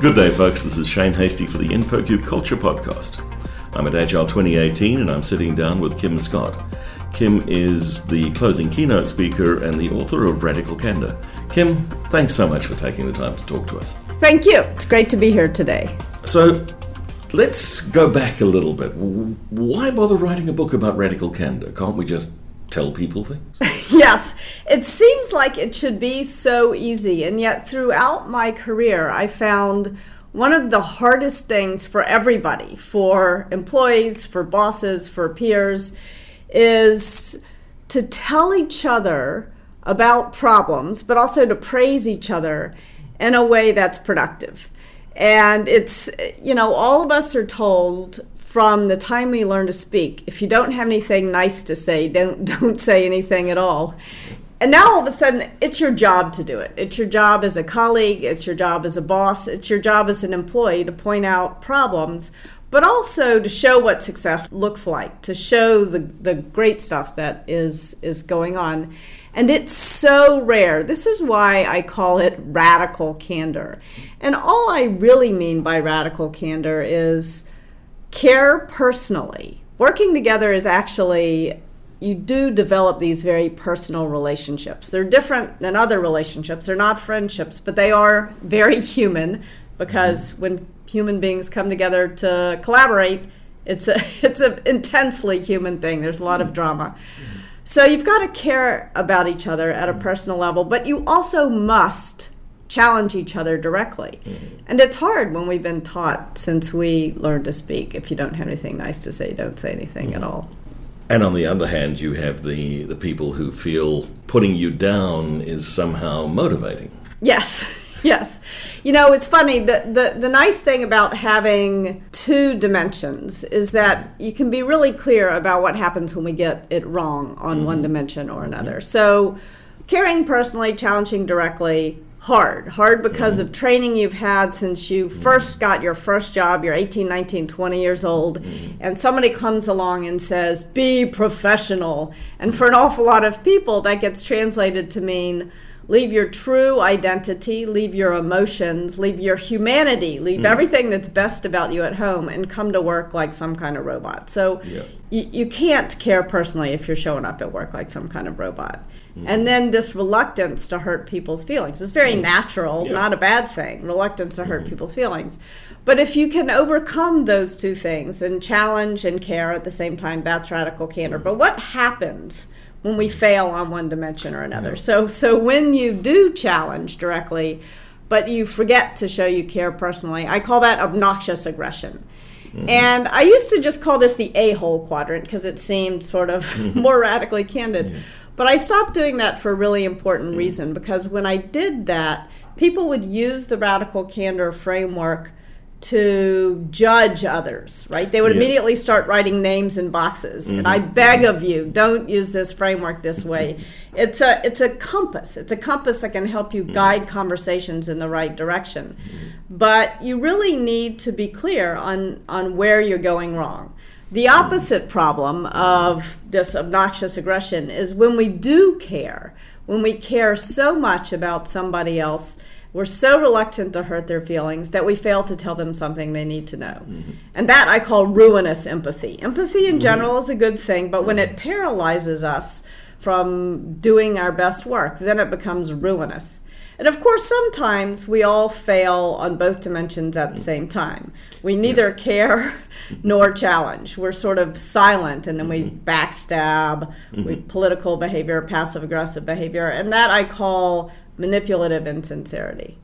Good day, folks. This is Shane Hasty for the InfoQ Culture Podcast. I'm at Agile 2018 and I'm sitting down with Kim Scott. Kim is the closing keynote speaker and the author of Radical Candor. Kim, thanks so much for taking the time to talk to us. Thank you. It's great to be here today. So, let's go back a little bit. Why bother writing a book about radical candor? Can't we just tell people things? Yes, it seems like it should be so easy, and yet throughout my career I found one of the hardest things for everybody, for employees, for bosses, for peers, is to tell each other about problems, but also to praise each other in a way that's productive. And it's, all of us are told from the time we learn to speak, if you don't have anything nice to say, don't say anything at all. And now all of a sudden, it's your job to do it. It's your job as a colleague, it's your job as a boss, it's your job as an employee to point out problems, but also to show what success looks like, to show the great stuff that is going on. And it's so rare. This is why I call it radical candor. And all I really mean by radical candor is care personally. Working together is actually, you do develop these very personal relationships. They're different than other relationships. They're not friendships, but they are very human, because when human beings come together to collaborate, it's an intensely human thing. There's a lot of drama. So you've got to care about each other at a personal level, but you also must challenge each other directly. And it's hard when we've been taught since we learned to speak, if you don't have anything nice to say, don't say anything at all. And on the other hand, you have the people who feel putting you down is somehow motivating. Yes. Yes. It's funny, the nice thing about having two dimensions is that you can be really clear about what happens when we get it wrong on one dimension or another. So caring personally, challenging directly, hard because of training you've had since you first got your first job. You're 18, 19, 20 years old, and somebody comes along and says, be professional. And for an awful lot of people, that gets translated to mean leave your true identity, leave your emotions, leave your humanity, leave everything that's best about you at home and come to work like some kind of robot. So you can't care personally if you're showing up at work like some kind of robot. And then this reluctance to hurt people's feelings is very natural, not a bad thing, reluctance to hurt people's feelings. But if you can overcome those two things and challenge and care at the same time, that's radical candor. But what happens when we fail on one dimension or another? So when you do challenge directly, but you forget to show you care personally, I call that obnoxious aggression. And I used to just call this the a-hole quadrant because it seemed sort of more radically candid. But I stopped doing that for a really important reason, because when I did that, people would use the radical candor framework to judge others, right? They would immediately start writing names in boxes. And I beg of you, don't use this framework this way. It's a compass. It's a compass that can help you guide conversations in the right direction. But you really need to be clear on where you're going wrong. The opposite problem of this obnoxious aggression is when we do care, when we care so much about somebody else, we're so reluctant to hurt their feelings that we fail to tell them something they need to know. And that I call ruinous empathy. Empathy in general is a good thing, but when it paralyzes us from doing our best work, then it becomes ruinous. And of course, sometimes we all fail on both dimensions at the same time. We neither care nor challenge. We're sort of silent, and then we backstab, we political behavior, passive-aggressive behavior, and that I call manipulative insincerity.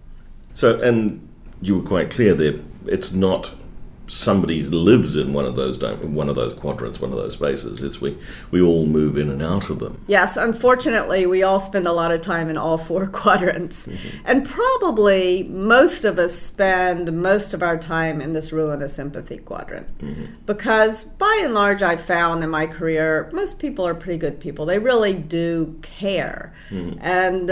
So, and you were quite clear there, it's not somebody lives in one of those quadrants, one of those spaces. It's we all move in and out of them. Yes, unfortunately, we all spend a lot of time in all four quadrants. And probably most of us spend most of our time in this ruinous empathy quadrant. Because by and large, I've found in my career, most people are pretty good people. They really do care. And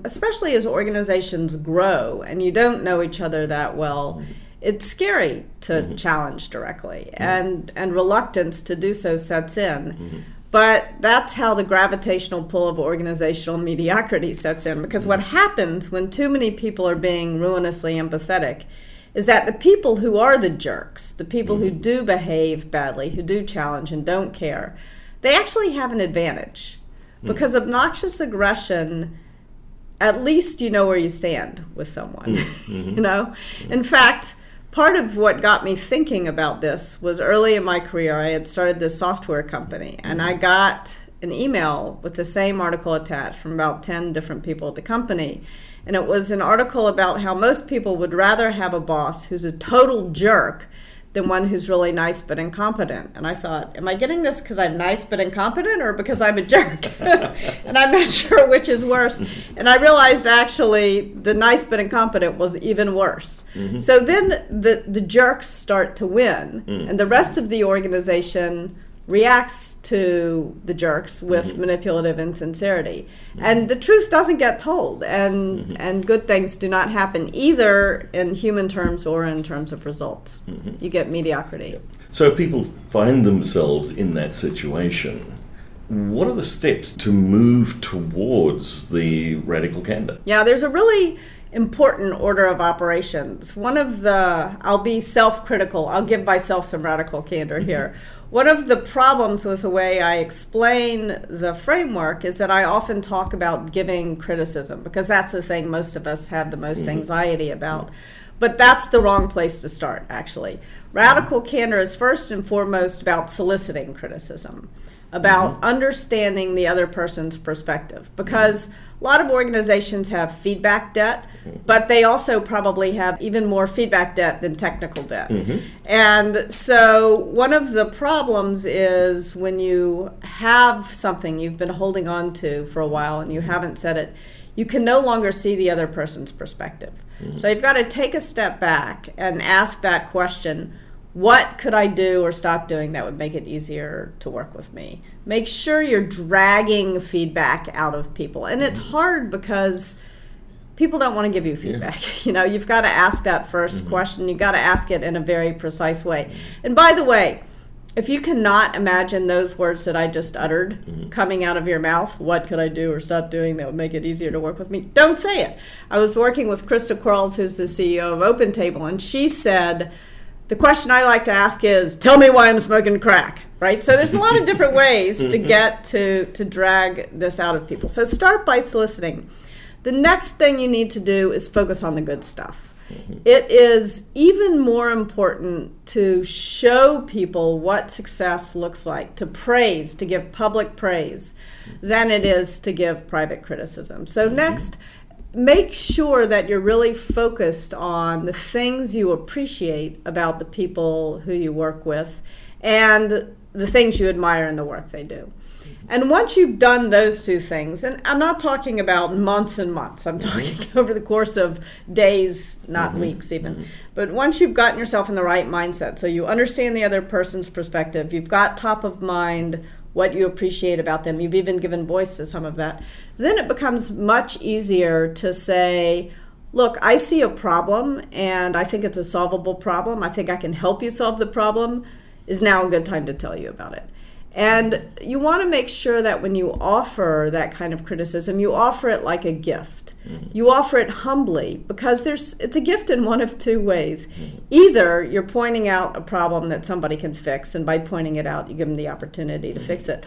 especially as organizations grow and you don't know each other that well, it's scary to challenge directly, and reluctance to do so sets in. But that's how the gravitational pull of organizational mediocrity sets in. Because what happens when too many people are being ruinously empathetic is that the people who are the jerks, the people who do behave badly, who do challenge and don't care, they actually have an advantage. Because obnoxious aggression, at least you know where you stand with someone. You know? In fact, part of what got me thinking about this was early in my career, I had started this software company, and I got an email with the same article attached from about 10 different people at the company. And it was an article about how most people would rather have a boss who's a total jerk than one who's really nice but incompetent. And I thought, am I getting this because I'm nice but incompetent or because I'm a jerk? And I'm not sure which is worse. And I realized actually the nice but incompetent was even worse. So then the jerks start to win, and the rest of the organization reacts to the jerks with manipulative insincerity. And the truth doesn't get told, and good things do not happen either in human terms or in terms of results. You get mediocrity. So people find themselves in that situation. What are the steps to move towards the radical candor? Yeah, there's a really important order of operations. I'll be self-critical, I'll give myself some radical candor here. One of the problems with the way I explain the framework is that I often talk about giving criticism, because that's the thing most of us have the most anxiety about. But that's the wrong place to start, actually. Radical candor is first and foremost about soliciting criticism, about understanding the other person's perspective, because a lot of organizations have feedback debt, but they also probably have even more feedback debt than technical debt. And so one of the problems is when you have something you've been holding on to for a while and you haven't said it, you can no longer see the other person's perspective. So you've got to take a step back and ask that question: what could I do or stop doing that would make it easier to work with me? Make sure you're dragging feedback out of people. And it's hard because people don't want to give you feedback. You know, you've got to ask that first question. You've got to ask it in a very precise way. And by the way, if you cannot imagine those words that I just uttered coming out of your mouth, what could I do or stop doing that would make it easier to work with me? Don't say it. I was working with Krista Quarles, who's the CEO of OpenTable, and she said, the question I like to ask is, tell me why I'm smoking crack, right? So there's a lot of different ways to get to drag this out of people. So start by soliciting. The next thing you need to do is focus on the good stuff. It is even more important to show people what success looks like, to praise, to give public praise, than it is to give private criticism. So next, make sure that you're really focused on the things you appreciate about the people who you work with and the things you admire in the work they do. And once you've done those two things, and I'm not talking about months and months, I'm talking over the course of days, not weeks even. But once you've gotten yourself in the right mindset, so you understand the other person's perspective, you've got top of mind what you appreciate about them, you've even given voice to some of that, then it becomes much easier to say, look, I see a problem and I think it's a solvable problem. I think I can help you solve the problem. Is now a good time to tell you about it. And you want to make sure that when you offer that kind of criticism, you offer it like a gift. You offer it humbly, because it's a gift in one of two ways. Either you're pointing out a problem that somebody can fix, and by pointing it out, you give them the opportunity to fix it.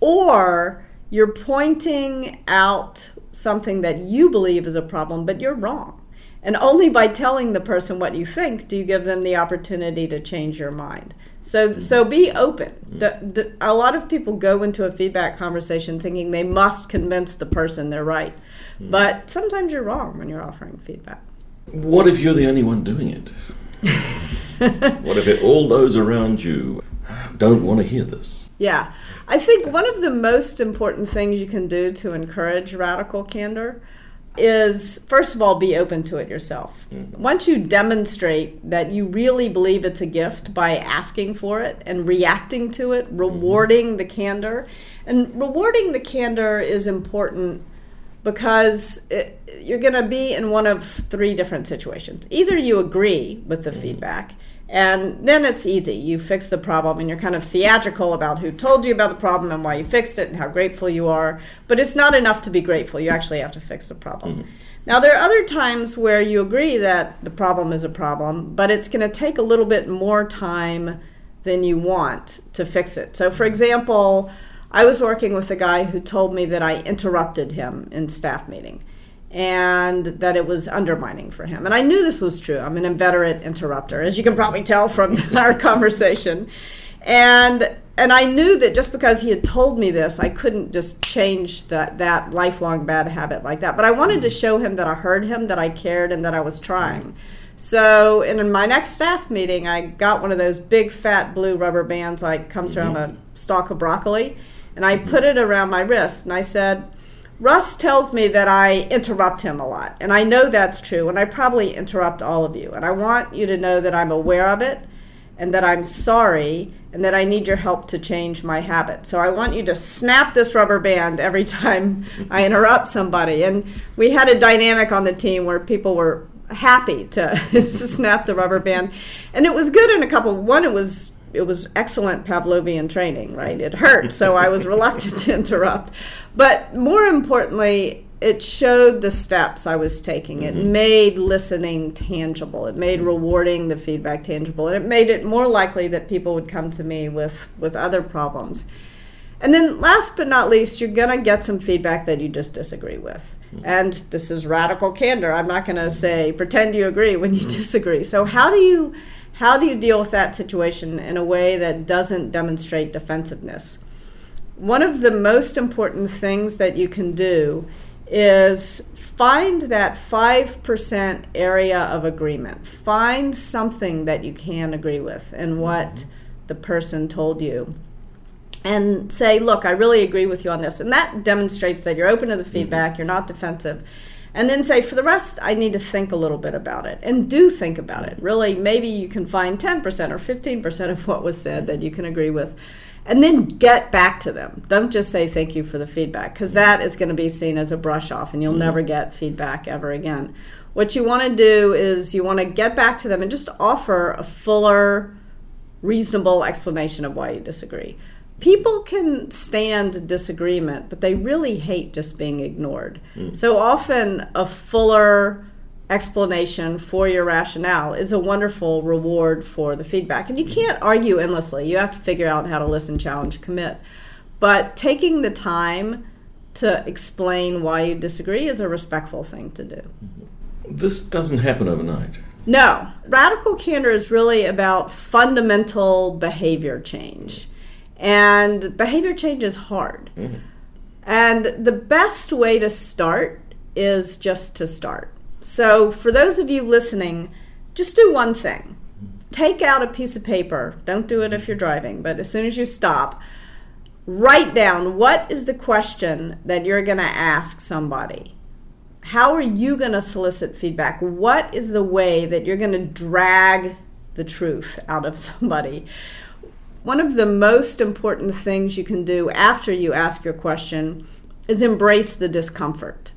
Or you're pointing out something that you believe is a problem, but you're wrong. And only by telling the person what you think do you give them the opportunity to change your mind. So be open. A lot of people go into a feedback conversation thinking they must convince the person they're right. But sometimes you're wrong when you're offering feedback. What if you're the only one doing it? What if all those around you don't want to hear this? Yeah. I think one of the most important things you can do to encourage radical candor is, first of all, be open to it yourself. Once you demonstrate that you really believe it's a gift by asking for it and reacting to it, rewarding the candor. And rewarding the candor is important because you're going to be in one of three different situations. Either you agree with the feedback And then it's easy. You fix the problem and you're kind of theatrical about who told you about the problem and why you fixed it and how grateful you are. But it's not enough to be grateful. You actually have to fix the problem. Now, there are other times where you agree that the problem is a problem, but it's going to take a little bit more time than you want to fix it. So, for example, I was working with a guy who told me that I interrupted him in staff meeting and that it was undermining for him. And I knew this was true. I'm an inveterate interrupter, as you can probably tell from our conversation. And I knew that just because he had told me this, I couldn't just change that lifelong bad habit like that. But I wanted to show him that I heard him, that I cared, and that I was trying. So in my next staff meeting, I got one of those big fat blue rubber bands like comes around a stalk of broccoli, and I put it around my wrist, and I said, Russ tells me that I interrupt him a lot, and I know that's true, and I probably interrupt all of you, and I want you to know that I'm aware of it, and that I'm sorry, and that I need your help to change my habit. So I want you to snap this rubber band every time I interrupt somebody. And we had a dynamic on the team where people were happy to snap the rubber band, and it was good in a couple. One, it was excellent Pavlovian training, right? It hurt, so I was reluctant to interrupt. But more importantly, it showed the steps I was taking. It made listening tangible. It made rewarding the feedback tangible. And it made it more likely that people would come to me with other problems. And then last but not least, you're going to get some feedback that you just disagree with. And this is radical candor. I'm not going to say, pretend you agree when you disagree. So how do you deal with that situation in a way that doesn't demonstrate defensiveness? One of the most important things that you can do is find that 5% area of agreement. Find something that you can agree with in what the person told you. And say, look, I really agree with you on this. And that demonstrates that you're open to the feedback, you're not defensive. And then say, for the rest, I need to think a little bit about it. And do think about it. Really, maybe you can find 10% or 15% of what was said that you can agree with. And then get back to them. Don't just say thank you for the feedback, because that is going to be seen as a brush off and you'll never get feedback ever again. What you want to do is you want to get back to them and just offer a fuller, reasonable explanation of why you disagree. People can stand disagreement, but they really hate just being ignored. So often a fuller explanation for your rationale is a wonderful reward for the feedback. And you can't argue endlessly. You have to figure out how to listen, challenge, commit. But taking the time to explain why you disagree is a respectful thing to do. This doesn't happen overnight. No. Radical candor is really about fundamental behavior change. And behavior change is hard. And the best way to start is just to start. So for those of you listening, just do one thing. Take out a piece of paper. Don't do it if you're driving, but as soon as you stop, write down what is the question that you're going to ask somebody. How are you going to solicit feedback? What is the way that you're going to drag the truth out of somebody? One of the most important things you can do after you ask your question is embrace the discomfort.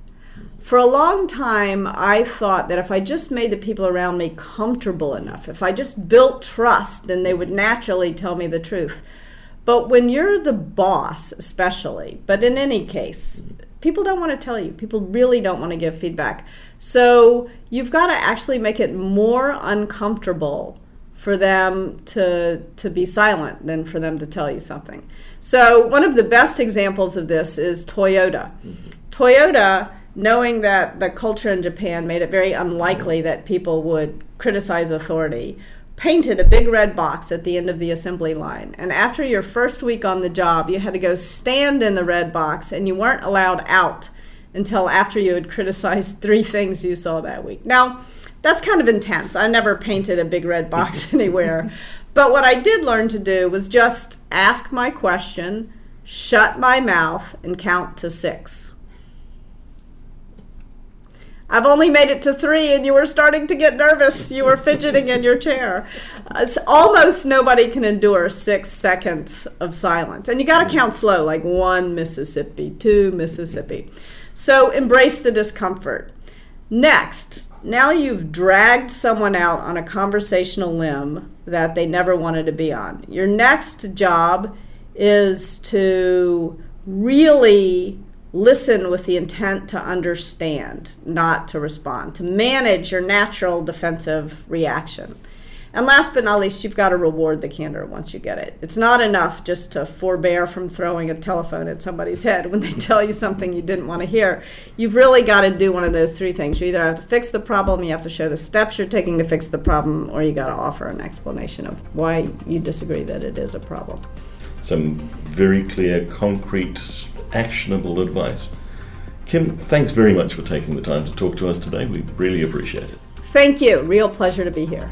For a long time, I thought that if I just made the people around me comfortable enough, if I just built trust, then they would naturally tell me the truth. But when you're the boss, especially, but in any case, people don't want to tell you. People really don't want to give feedback. So you've got to actually make it more uncomfortable for them to be silent than for them to tell you something. So one of the best examples of this is Toyota. Toyota, knowing that the culture in Japan made it very unlikely that people would criticize authority, painted a big red box at the end of the assembly line. And after your first week on the job, you had to go stand in the red box, and you weren't allowed out until after you had criticized 3 things you saw that week. Now, that's kind of intense. I never painted a big red box anywhere. But what I did learn to do was just ask my question, shut my mouth, and count to 6. I've only made it to 3 and you were starting to get nervous. You were fidgeting in your chair. Almost nobody can endure 6 seconds of silence. And you got to count slow, like 1 Mississippi, 2 Mississippi. So embrace the discomfort. Next, now you've dragged someone out on a conversational limb that they never wanted to be on. Your next job is to really listen with the intent to understand, not to respond, to manage your natural defensive reaction. And last but not least, you've got to reward the candor once you get it. It's not enough just to forbear from throwing a telephone at somebody's head when they tell you something you didn't want to hear. You've really got to do one of those three things. You either have to fix the problem, you have to show the steps you're taking to fix the problem, or you got to offer an explanation of why you disagree that it is a problem. Some very clear, concrete, actionable advice. Kim, thanks very much for taking the time to talk to us today. We really appreciate it. Thank you. Real pleasure to be here.